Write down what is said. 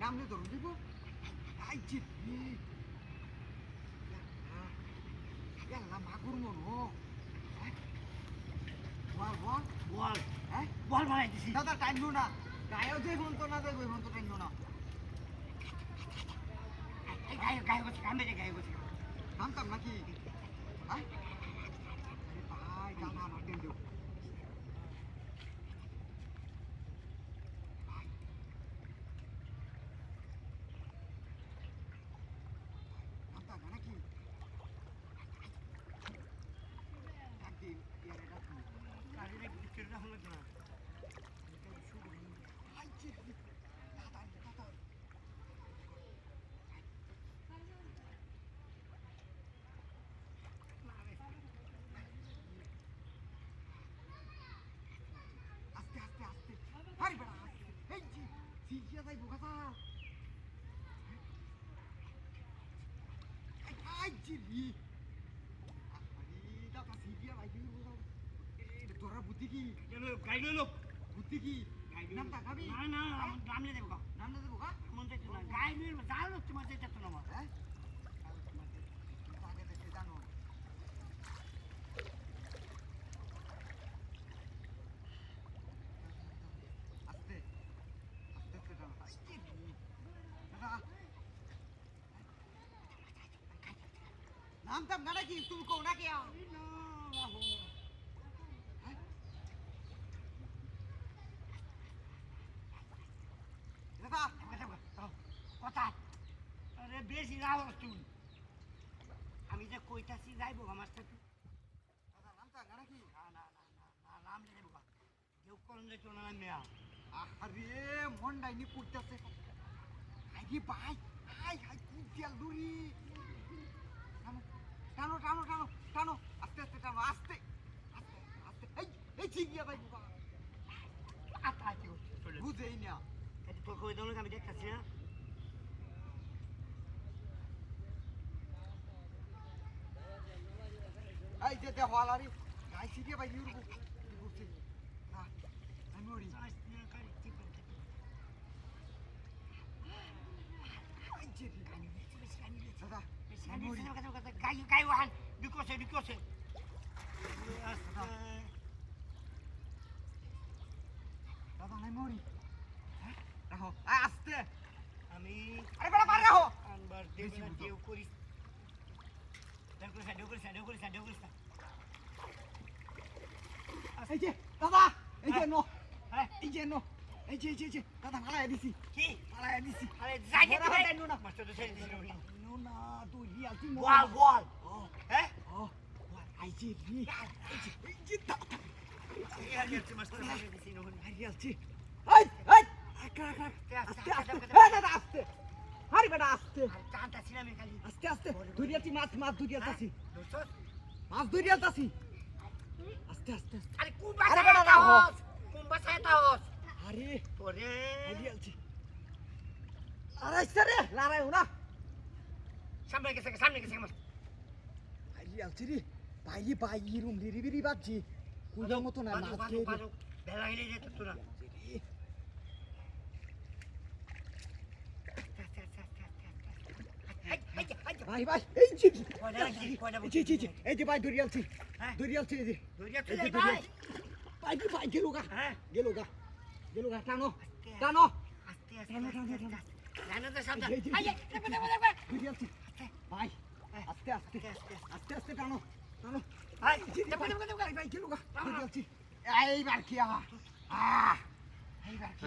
নামলে ধরুন দিব আইছি মাগুর মনো বল বল বল হ্যাঁ বল বানাইতেছি দাদা টাইম না গায়েও যে ফোন তো না দেবো ফোন তো টাইম না গায়ে গায়ে বসে কামে গায়ে বসে কামতাম নাকি হ্যাঁ আরে ভাই গানা আমার দেন দেব তোরা বুদ্ধি কি গাইড লোক বুদ্ধি কি নাম তাকাবি না না নাম নিয়ে দেবো নাম নিয়ে দেবো মন চাইছে না গাইড নিয়ে যাও লোক তোমার চাইছে তো না হ্যাঁ আগে দেখে জানো আস্তে আস্তে দাদা নাম তাম না কি তুমি কো না কে না বাবু কথা আরে বেশি না তুই আমি যে কইতাছি যাইবো আমার সাথে দাদা নামটা না কি না না না না নাম নিয়ে দেবো কেউ কোন যে চলে না মিয়া আরে মন ডাইনি করতেছে আই ভাই আই আই কি তেল দূরি টানো টানো টানো টানো আস্তে আস্তে টানো আস্তে আস্তে আস্তে এই এই ঠিক গিয়া ভাই বাবা আতা কি চলে বুঝেই না এই তো কই দাও আমি দেখতাছি না এই যে দেওয়ালারি গাই সিটে ভাই ইউরবো বুঝছি হ্যাঁ আমি ওরি এই যে দাদা গাই গাই ওয়ান বিকোছে বিকোছে দাদা নাই মরি হ্যাঁ রাখো আস্তে আমি আরে বড় মার রাখো আনবার দেবি না কেউ করিস এই যে দাদা এই যে নো এই যে নো এই যে দাদা ফালাইয়া দিছি কি ফালাইয়া দিছি আরে যাই না নো না মাস্টার তো ছেড়ে দিছি নো না তুই রিয়ালটি নো বল বল হ্যাঁ ও আই যে রি এই যে দাদা রিয়ালটি মাস্টার ছেড়ে দিছি নো রিয়ালটি এই এই আকা আস্তে আস্তে দাদা আস্তে হারি বেটা আস্তে টানটা ছিলাম খালি আস্তে আস্তে দুরিয়াতি মাছ মাছ দুরিয়াতাছি মাছ দুরিয়াতাছি আস্তে আস্তে আরে কোন বাসায় তাহস কোন বাসায় তাহস আরে ওরে আইডিয়ালছি আরে সরে লারাই না সামনে গেছে আমার আইডিয়ালছি রে বাইরে বাইরে রুম রিরিবিরি বাজছি কুইদার মত না মাছ খেয়ে বেলা হইলে যেত তোরা ভাই ভাই এই যে এই যে ভাই দরিয়ালছি দরিয়ালছি এই যে দরিয়ালছি ভাই ভাই ভাই গেলুগা গেলুগা টানো টানো আস্তে আস্তে টানো টানো তো সাবধান আই দরিয়ালছি ভাই আস্তে আস্তে আস্তে আস্তে টানো টানো ভাই ভাই গেলুগা দরিয়ালছি এইবার কি এইবার কি